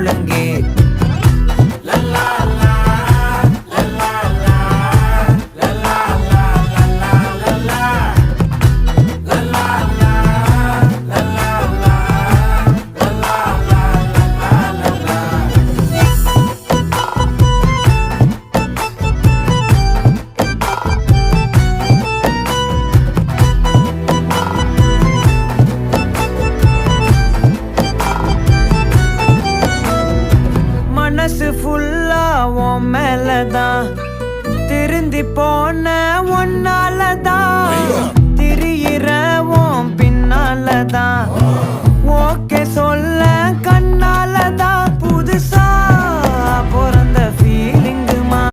ஒழுங்கே மனசு ஃபுல்லா உன் மேலதான் திருந்தி போன ஒன்னாலதான் திரியிற உன் பின்னாலதான் ஓகே சொல்ல கண்ணாலதான்